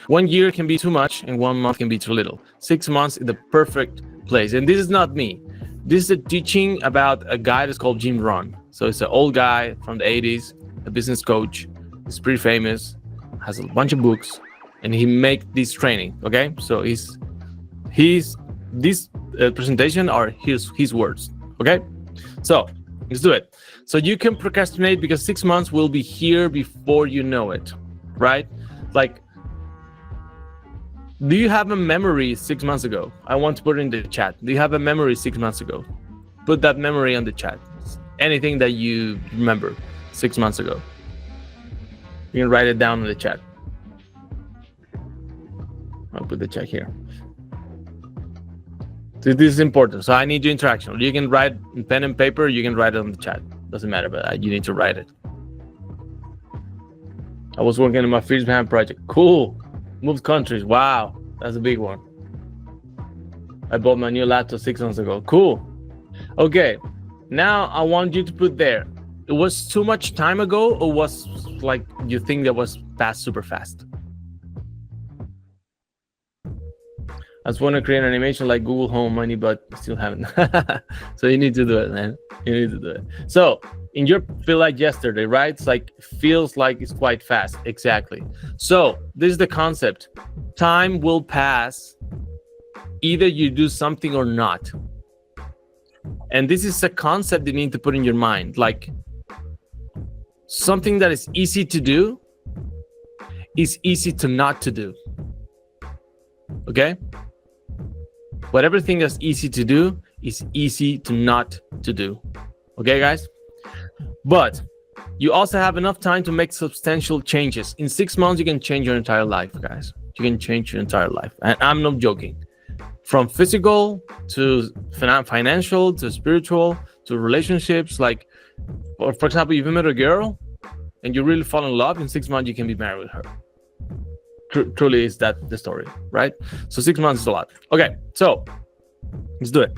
1 year can be too much and 1 month can be too little. 6 months is the perfect place. And this is not me. This is a teaching about a guy that's called Jim Rohn. So it's an old guy from the 80s, a business coach. He's pretty famous, has a bunch of books, and he make this training. Okay, so this presentation are his words. Okay, so let's do it. So you can procrastinate because 6 months will be here before you know it, right? Like, do you have a memory 6 months ago? I want to put it in the chat. Do you have a memory 6 months ago? Put that memory on the chat. Anything that you remember 6 months ago. You can write it down in the chat. I'll put the chat here. This is important. So I need your interaction. You can write in pen and paper. You can write it on the chat. Doesn't matter, but you need to write it. I was working on my freelance project. Cool. Moved countries. Wow. That's a big one. I bought my new laptop 6 months ago. Cool. Okay. Now I want you to put there. It was too much time ago, or was like you think that was passed super fast? I just want to create an animation like Google Home Money, but still haven't. So you need to do it, man. You need to do it. So in your feel like yesterday, right? It's like feels like it's quite fast. Exactly. So this is the concept. Time will pass. Either you do something or not. And this is a concept you need to put in your mind. Like something that is easy to do is easy to not to do. Okay? Whatever thing that's easy to do is easy to not to do. Okay, guys? But you also have enough time to make substantial changes. In 6 months, you can change your entire life, guys. You can change your entire life. And I'm not joking. From physical to financial to spiritual to relationships. Like, for example, if you met a girl and you really fall in love, in 6 months, you can be married with her. Truly is that the story, right? So 6 months is a lot. Okay, so let's do it.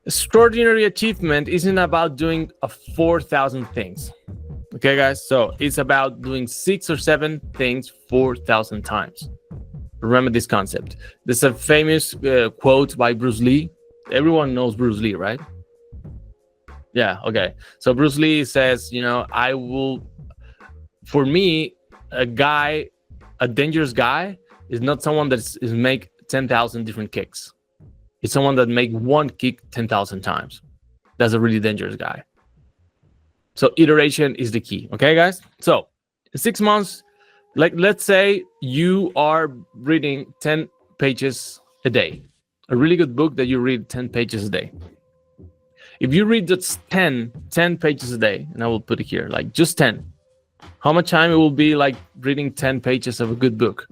Extraordinary achievement isn't about doing 4,000 things. Okay, guys? So it's about doing 6 or 7 things 4,000 times. Remember this concept. There's a famous quote by Bruce Lee. Everyone knows Bruce Lee, right? Yeah, okay. So Bruce Lee says, you know, for me, a dangerous guy is not someone that is make 10,000 different kicks. It's someone that make one kick 10,000 times. That's a really dangerous guy. So iteration is the key. Okay, guys? So in 6 months, like let's say you are reading 10 pages a day. A really good book that you read 10 pages a day. If you read just 10 pages a day, and I will put it here, like just 10, how much time it will be like reading 10 pages of a good book?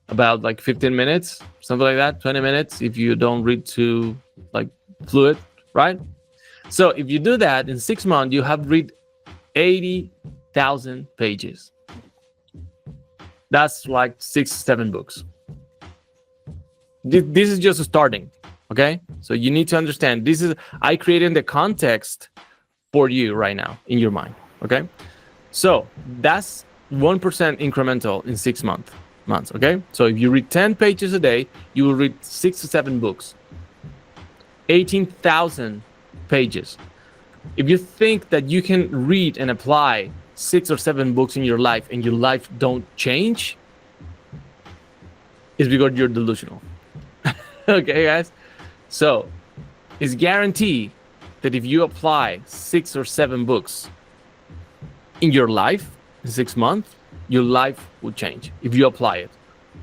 About like 15 minutes, something like that, 20 minutes if you don't read too like fluid, right? So if you do that in 6 months, you have read 80,000 pages. That's like 6-7 books. This is just starting, okay? So you need to understand, I created the context for you right now in your mind, okay? So that's 1% incremental in 6 months, okay? So if you read 10 pages a day, you will read 6 to 7 books, 18,000 pages. If you think that you can read and apply 6 or 7 books in your life and your life don't change, it's because you're delusional. Okay, guys? So it's guaranteed that if you apply 6 or 7 books in your life in 6 months, your life will change if you apply it.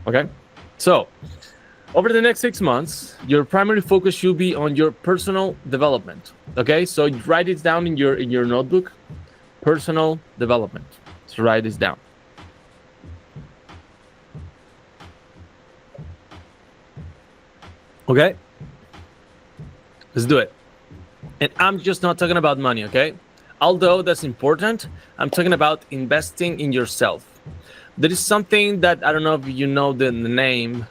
Okay? So over the next 6 months, your primary focus should be on your personal development. Okay? So write it down in your notebook. Personal development. So write this down. Okay? Let's do it. And I'm just not talking about money, okay? Although that's important, I'm talking about investing in yourself. There is something that I don't know if you know the name,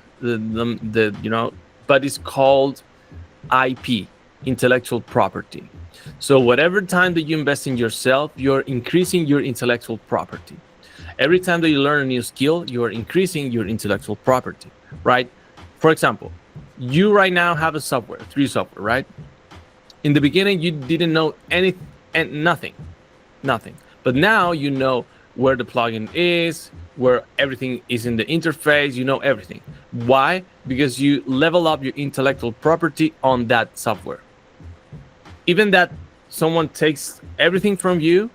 but it's called IP, intellectual property. So whatever time that you invest in yourself, you're increasing your intellectual property. Every time that you learn a new skill, you are increasing your intellectual property, right? For example, you right now have a software, 3D software, right? In the beginning, you didn't know anything and nothing. But now you know where the plugin is, where everything is in the interface, you know everything. Why? Because you level up your intellectual property on that software. Even that someone takes everything from you,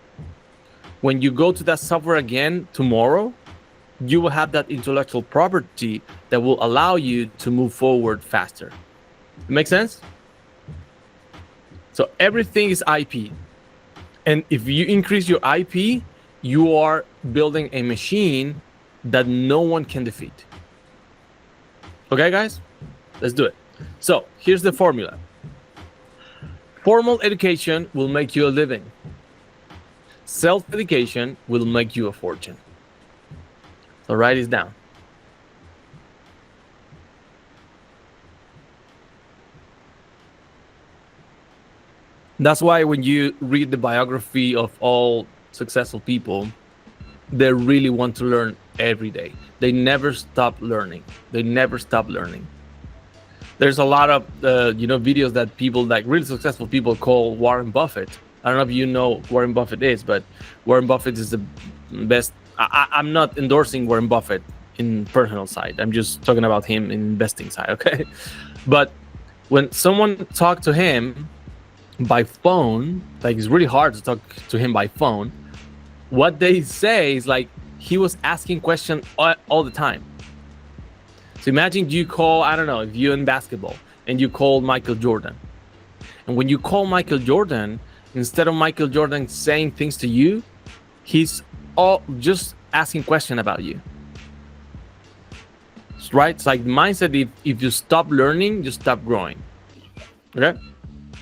when you go to that software again tomorrow, you will have that intellectual property that will allow you to move forward faster. It makes sense? So everything is IP. And if you increase your IP, you are building a machine that no one can defeat. Okay, guys? Let's do it. So here's the formula. Formal education will make you a living. Self-education will make you a fortune. So write this down. That's why when you read the biography of all successful people, they really want to learn every day. They never stop learning. There's a lot of videos that people, like really successful people, call Warren Buffett. I don't know if you know who Warren Buffett is, but Warren Buffett is the best. I'm not endorsing Warren Buffett in personal side. I'm just talking about him in investing side, okay? But when someone talked to him by phone, like it's really hard to talk to him by phone, what they say is like he was asking questions all the time. So imagine you call, I don't know, if you're in basketball and you call Michael Jordan. And when you call Michael Jordan, instead of Michael Jordan saying things to you, he's all just asking questions about you. Right? It's like mindset, if you stop learning, you stop growing. Okay?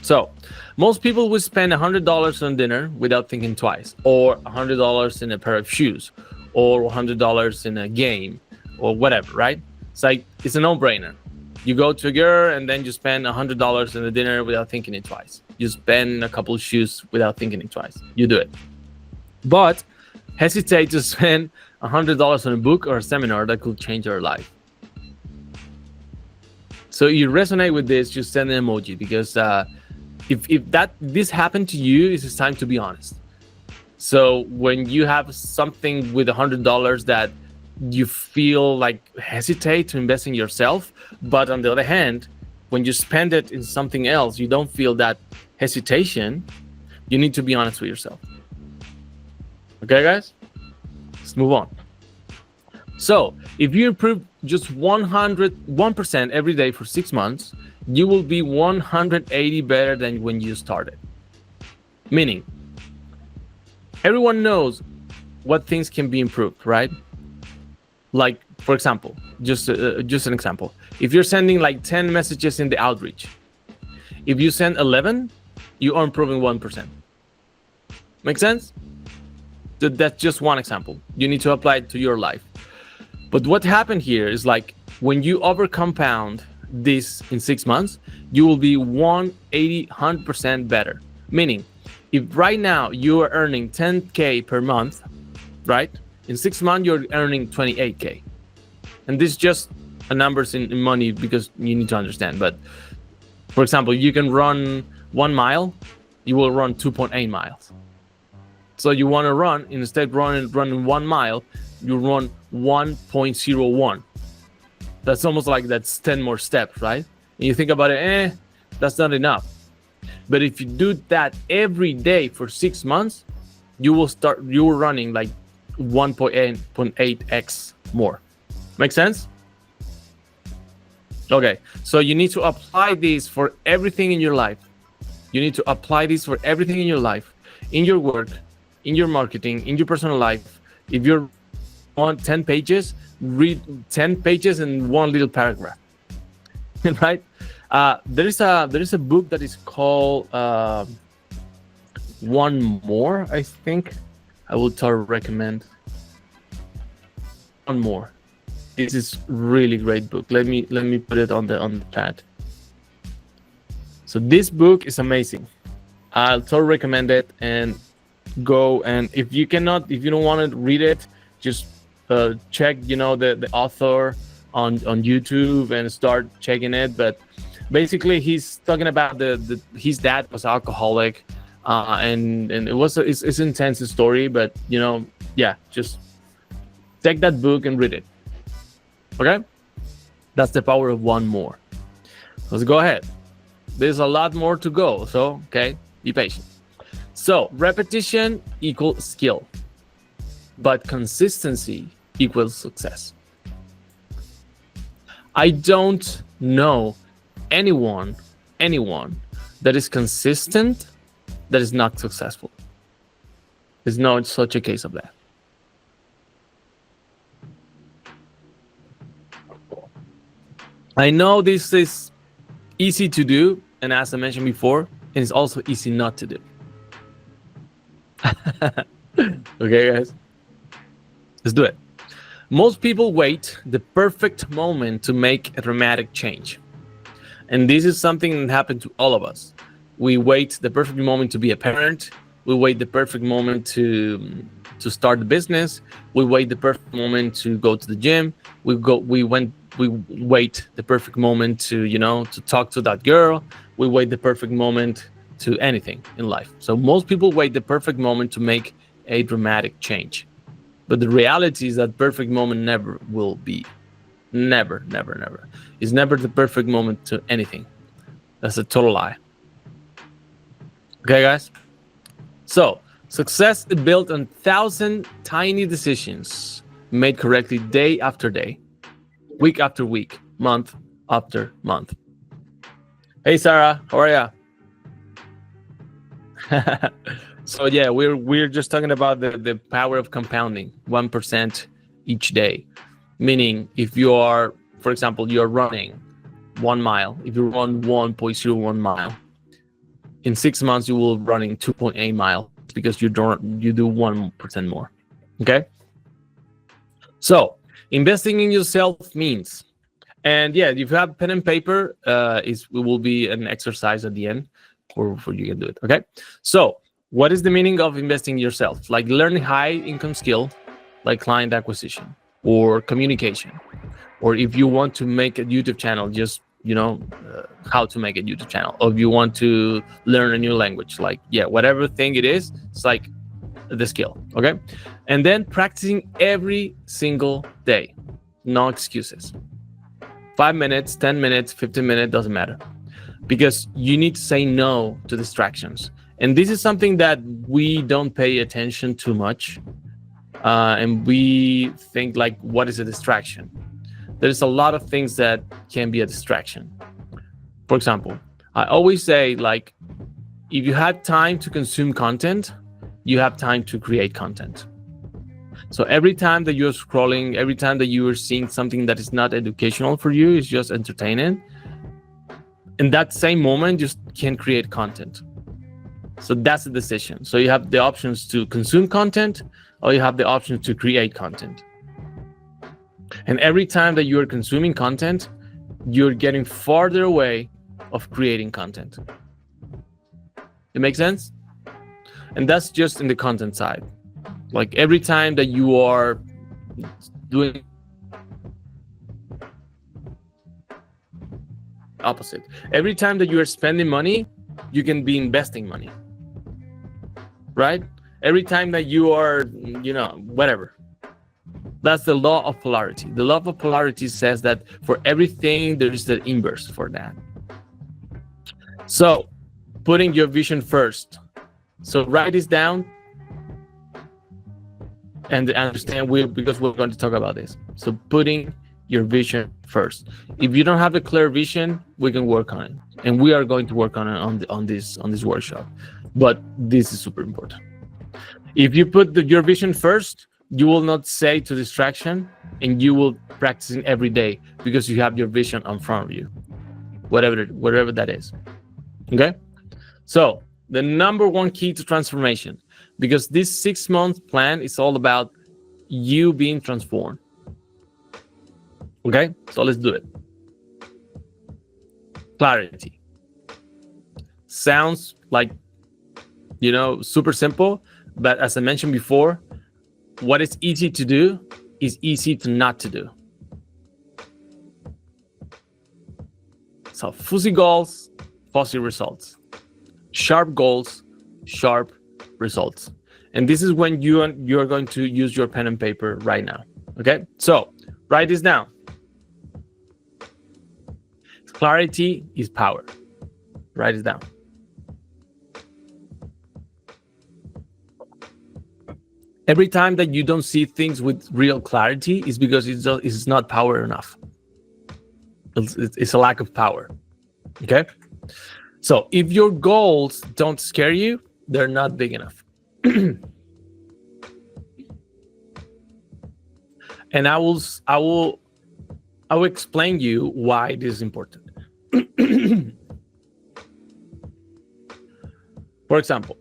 So most people would spend $100 on dinner without thinking twice, or $100 in a pair of shoes, or $100 in a game, or whatever, right? It's like, it's a no-brainer. You go to a girl and then you spend $100 in a dinner without thinking it twice. You spend a couple of shoes without thinking it twice. You do it. But hesitate to spend $100 on a book or a seminar that could change your life. So you resonate with this, just send an emoji, because if this happened to you, it's time to be honest. So when you have something with $100 that you feel like hesitate to invest in yourself, but on the other hand, when you spend it in something else, you don't feel that hesitation, you need to be honest with yourself. Okay, guys? Let's move on. So if you improve just 1% every day for 6 months, you will be 180 better than when you started. Meaning, everyone knows what things can be improved, right? Like, for example, just an example. If you're sending like 10 messages in the outreach, if you send 11, you are improving 1%. Make sense? That's just one example. You need to apply it to your life. But what happened here is like when you overcompound this in 6 months, you will be 100% better. Meaning, if right now you are earning 10K per month, right? In 6 months, you're earning 28K. And this is just a numbers in money because you need to understand. But for example, you can run 1 mile, you will run 2.8 miles. So you want to run, instead of running 1 mile, you run 1.01. That's almost like that's 10 more steps, right? And you think about it, that's not enough. But if you do that every day for 6 months, you're running like 1.8x more. Make sense? Okay, so you need to apply this for everything in your life. You need to apply this for everything in your life, in your work, in your marketing, in your personal life. If you're on 10 pages, read 10 pages in one little paragraph, right? There is a book that is called One More, I think. I will totally recommend One More. This is really great book. Let me put it on the chat. So this book is amazing. I'll totally recommend it, and go, and if you don't want to read it, just check, the author on YouTube and start checking it. But basically, he's talking about the his dad was alcoholic, and it's intense story. But yeah, just take that book and read it. Okay, that's the power of one more. Let's go ahead. There's a lot more to go, so okay, be patient. So repetition equals skill, but consistency equals success. I don't know anyone that is consistent that is not successful. There's no such a case of that. I know this is easy to do, and as I mentioned before, and it's also easy not to do. Okay, guys, let's do it. Most people wait the perfect moment to make a dramatic change. And this is something that happened to all of us. We wait the perfect moment to be a parent. We wait the perfect moment to start the business. We wait the perfect moment to go to the gym. We wait the perfect moment to talk to that girl. We wait the perfect moment to anything in life. So most people wait the perfect moment to make a dramatic change. But the reality is that perfect moment never will be. Never, never, never. It's never the perfect moment to anything. That's a total lie. Okay, guys? So, success is built on 1,000 tiny decisions made correctly day after day, week after week, month after month. Hey, Sarah, how are ya? So yeah, we're just talking about the power of compounding 1% each day. Meaning, if you are, for example, you're running 1 mile, if you run 1.01 mile, in 6 months you will running 2.8 miles because you do 1% more. Okay. So investing in yourself means, and yeah, if you have pen and paper, it will be an exercise at the end for you can do it. Okay. So what is the meaning of investing in yourself? Like learning high income skill, like client acquisition or communication, or if you want to make a YouTube channel, just how to make a YouTube channel, or if you want to learn a new language, like whatever thing it is, it's like the skill. Okay. And then practicing every single day, no excuses. 5 minutes, 10 minutes, 15 minutes, doesn't matter, because you need to say no to distractions. And this is something that we don't pay attention too much. And we think like, what is a distraction? There's a lot of things that can be a distraction. For example, I always say, like, if you have time to consume content, you have time to create content. So every time that you're scrolling, every time that you are seeing something that is not educational for you, it's just entertaining, in that same moment, you can create content. So that's the decision. So you have the options to consume content, or you have the option to create content. And every time that you're consuming content, you're getting farther away of creating content. It makes sense? And that's just in the content side. Like every time that you are doing opposite. Every time that you are spending money, you can be investing money. Right? Every time that you are, whatever. That's the law of polarity. The law of polarity says that for everything, there is the inverse for that. So, putting your vision first. So, write this down and understand because we're going to talk about this. So, putting your vision first. If you don't have a clear vision, we can work on it, and we are going to work on it on this workshop. But this is super important. If you put your vision first, you will not say to distraction, and you will practice it every day because you have your vision in front of you, whatever that is. Okay. So the number one key to transformation, because this 6-month plan is all about you being transformed. Okay. So let's do it. Clarity. Sounds like, super simple, but as I mentioned before, what is easy to do is easy to not to do. So fuzzy goals, fuzzy results. Sharp goals, sharp results. And this is when you're going to use your pen and paper right now. Okay, so write this down. Clarity is power. Write it down. Every time that you don't see things with real clarity is because it's not power enough. It's a lack of power. Okay? So if your goals don't scare you, they're not big enough. And I will explain you why this is important. For example,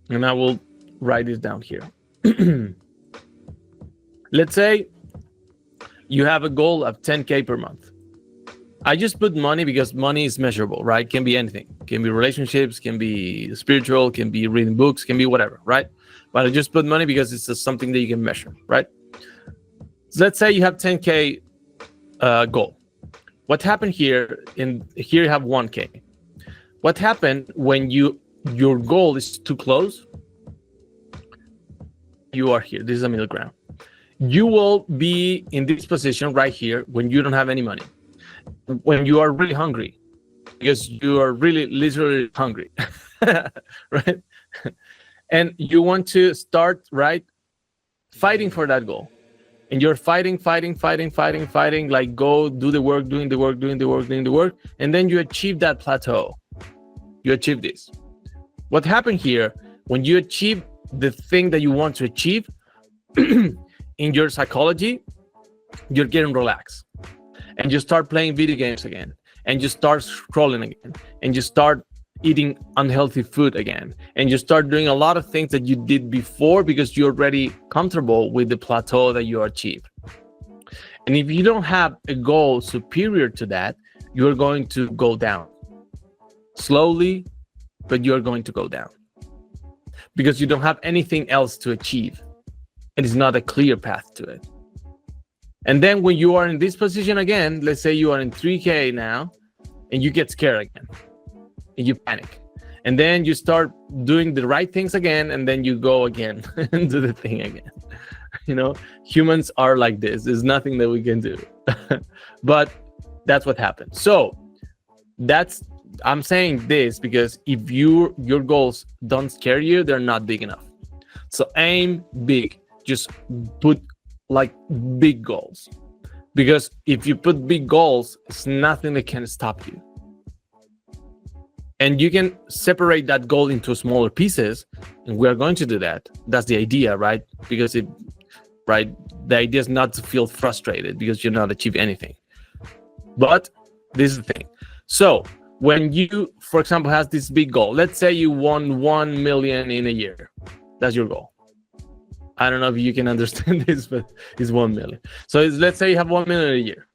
and I will write this down here. Let's say you have a goal of 10K per month. I just put money because money is measurable, right? Can be anything. Can be relationships, can be spiritual, can be reading books, can be whatever, right? But I just put money because it's just something that you can measure, right? So let's say you have 10K goal. What happened here? Here you have 1K. What happened when your goal is too close? You are here. This is a middle ground. You will be in this position right here when you don't have any money. When you are really hungry, because you are really literally hungry, right? And you want to start, right, fighting for that goal. And you're fighting, like go do the work, doing the work. And then you achieve that plateau. You achieve this. What happened here, when you achieve the thing that you want to achieve, in your psychology, you're getting relaxed. And you start playing video games again. And you start scrolling again. And you start eating unhealthy food again. And you start doing a lot of things that you did before because you're already comfortable with the plateau that you achieved. And if you don't have a goal superior to that, you're going to go down. Slowly, but you're going to go down. Because you don't have anything else to achieve. It is not a clear path to it. And then when you are in this position again, let's say you are in 3K now, and you get scared again, and you panic. And then you start doing the right things again, and then you go again and do the thing again. You know, humans are like this. There's nothing that we can do. But that's what happens. So I'm saying this because if your goals don't scare you, they're not big enough. So aim big. Just put like big goals. Because if you put big goals, it's nothing that can stop you. And you can separate that goal into smaller pieces, and we're going to do that. That's the idea, right? Because the idea is not to feel frustrated because you're not achieving anything. But this is the thing. So when you, for example, has this big goal, let's say you won 1 million in a year. That's your goal. I don't know if you can understand this, but it's 1 million. So let's say you have 1 million a year,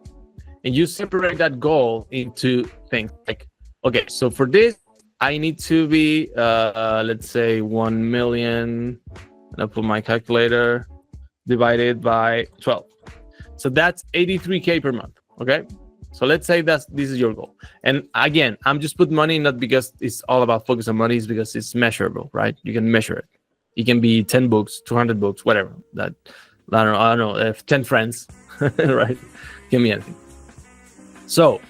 and you separate that goal into things like, okay, so for this, I need to be, let's say 1 million, and I'll put my calculator, divided by 12. So that's 83K per month, okay? So let's say this is your goal. And again, I'm just putting money, not because it's all about focus on money, it's because it's measurable, right? You can measure it. It can be 10 books, 200 books, whatever. That I don't know, 10 friends, right? Give me anything. So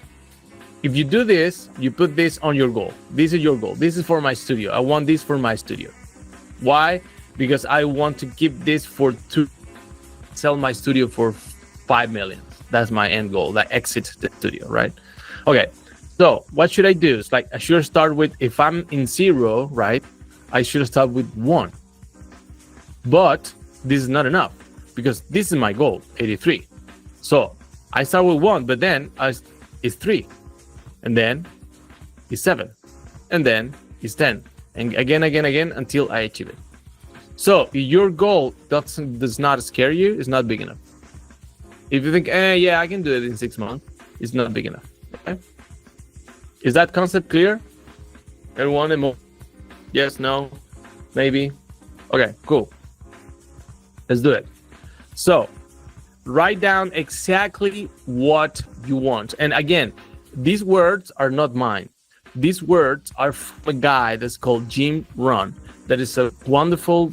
if you do this, you put this on your goal. This is your goal. This is for my studio. I want this for my studio. Why? Because I want to keep this sell my studio for 5 million. That's my end goal, that exit the studio, right? Okay, so what should I do? It's like I should start with, if I'm in 0, right? I should start with 1. But this is not enough because this is my goal, 83. So I start with 1, but then it's 3, and then it's 7, and then it's 10, and again until I achieve it. So if your goal does not scare you, it's not big enough. If you think, yeah, I can do it in 6 months, it's not big enough. Okay? Is that concept clear? Everyone? Yes, no, maybe? Okay, cool. Let's do it. So write down exactly what you want. And again, these words are not mine. These words are from a guy that's called Jim Rohn. That is a wonderful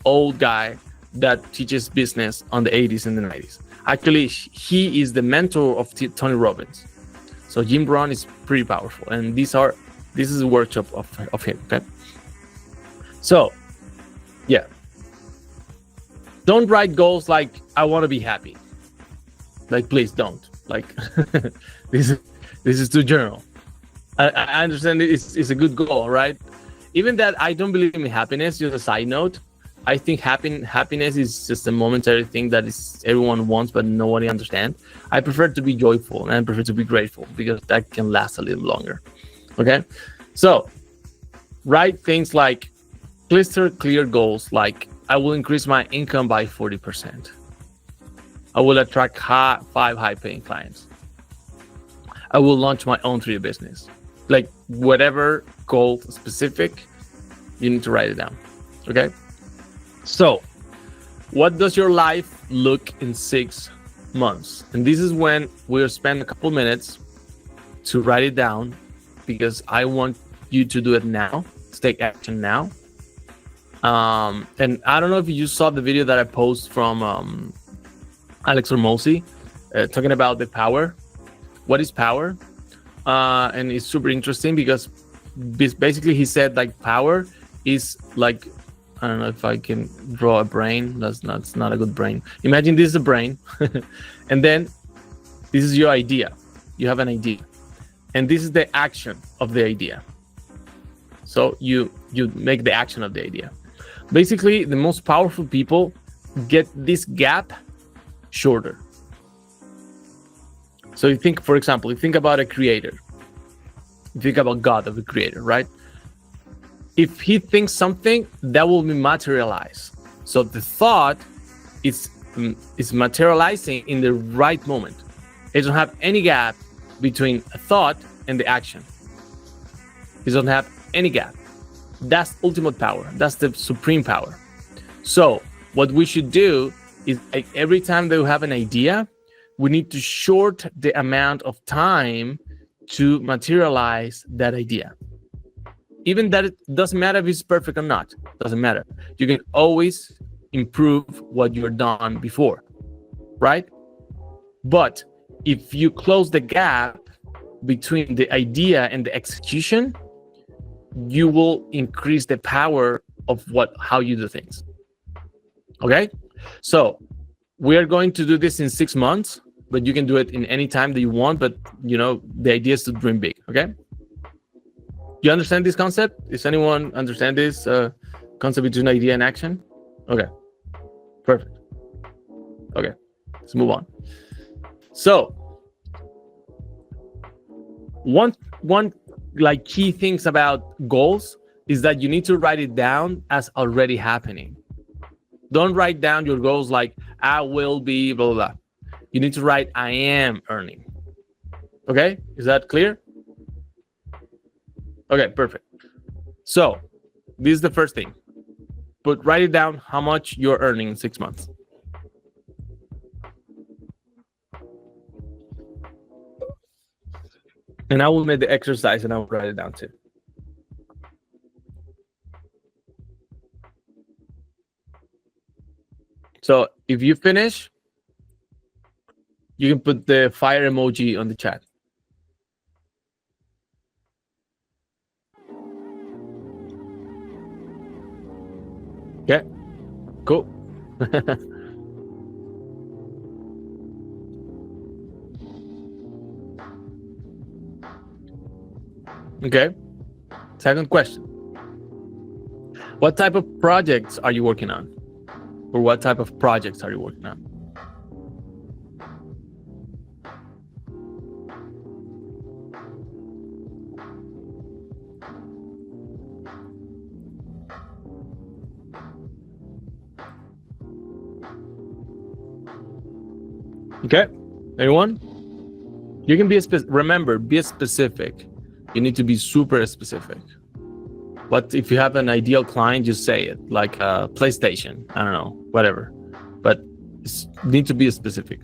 old guy that teaches business on the 80s and the 90s. Actually, he is the mentor of Tony Robbins. So Jim Rohn is pretty powerful. And this is a workshop of him, okay? So, yeah. Don't write goals like, I want to be happy. Like, please don't. Like, this is too general. I understand it's a good goal, right? Even that I don't believe in happiness, just a side note. I think happiness is just a momentary thing that is everyone wants, but nobody understands. I prefer to be joyful and I prefer to be grateful because that can last a little longer. Okay? So, write things like crystal clear goals like I will increase my income by 40%. I will attract 5 high-paying clients. I will launch my own 3D business. Like whatever goal specific, you need to write it down. Okay? So, what does your life look in 6 months? And this is when we'll spend a couple minutes to write it down because I want you to do it now, to take action now. And I don't know if you saw the video that I posted from Alex Hormozi talking about the power. What is power? And it's super interesting because basically he said like power is like, I don't know if I can draw a brain. That's not a good brain. Imagine this is a brain and then this is your idea. You have an idea and this is the action of the idea. So you make the action of the idea. Basically, the most powerful people get this gap shorter. So you think, for example, you think about a creator. You think about God of a creator, right? If he thinks something, that will be materialized. So the thought is materializing in the right moment. It doesn't have any gap between a thought and the action. It doesn't have any gap. That's ultimate power. That's the supreme power. So what we should do is like every time that we have an idea, we need to short the amount of time to materialize that idea. Even that it doesn't matter if it's perfect or not. Doesn't matter. You can always improve what you've done before, right? But if you close the gap between the idea and the execution, you will increase the power of how you do things. Okay? So we are going to do this in 6 months, but you can do it in any time that you want. But the idea is to dream big. Okay? You understand this concept? Does anyone understand this concept between idea and action? Okay. Perfect. Okay. Let's move on. So one like key things about goals is that you need to write it down as already happening. Don't write down your goals like I will be blah, blah, blah. You need to write I am earning. Okay? Is that clear? Okay, perfect. So this is the first thing. But write it down how much you're earning in 6 months. And I will make the exercise and I will write it down too. So if you finish, you can put the fire emoji on the chat. Okay, cool. Okay, second question. What type of projects are you working on? Or what type of projects are you working on? Okay, anyone? You can be remember, be specific. You need to be super specific. But if you have an ideal client, just say it, like PlayStation, I don't know, whatever. need to be specific.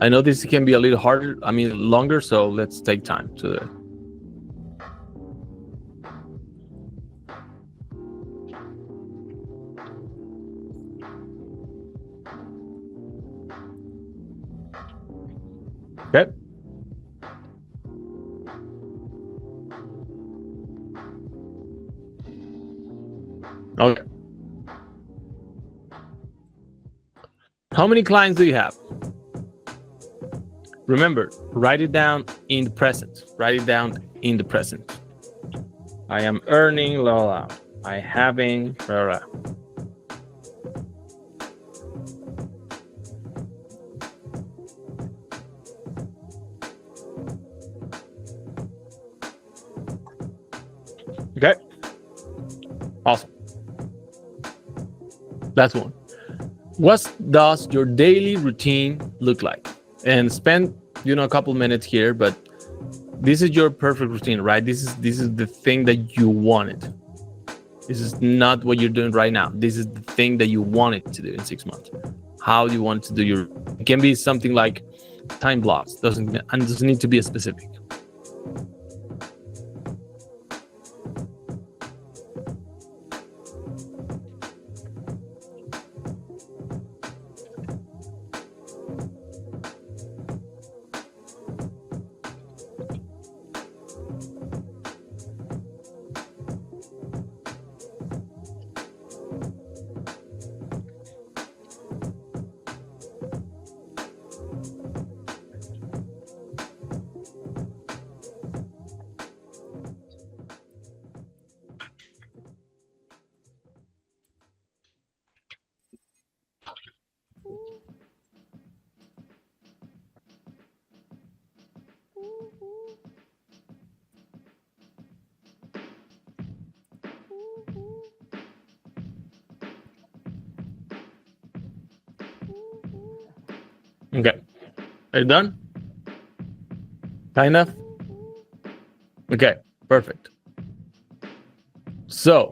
I know this can be a little harder, longer, so let's take time to do it. Okay. Okay. How many clients do you have? Remember, write it down in the present. Write it down in the present. I am earning, la la. I having, la la. Okay. Awesome. Last one. What does your daily routine look like? And spend, a couple minutes here, but this is your perfect routine, right? This is the thing that you wanted. This is not what you're doing right now. This is the thing that you wanted to do in 6 months. How do you want to do it can be something like time blocks. Doesn't need to be a specific. Okay. Are you done? Kind of? Okay, perfect. So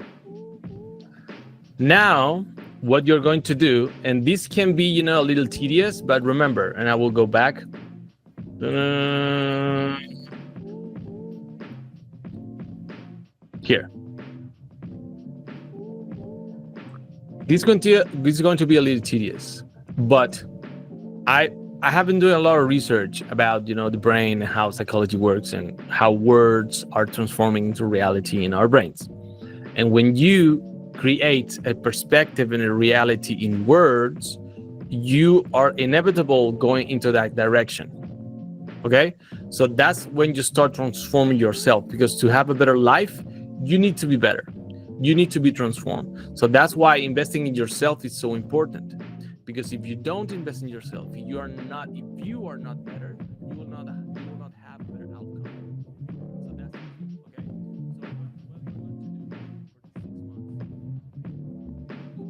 now what you're going to do, and this can be, a little tedious, but remember, and I will go back. Here. This is going to be a little tedious, but I have been doing a lot of research about, the brain and how psychology works and how words are transforming into reality in our brains. And when you create a perspective and a reality in words, you are inevitable going into that direction. Okay? So that's when you start transforming yourself, because to have a better life, you need to be better. You need to be transformed. So that's why investing in yourself is so important. Because if you don't invest in yourself, if you are not better,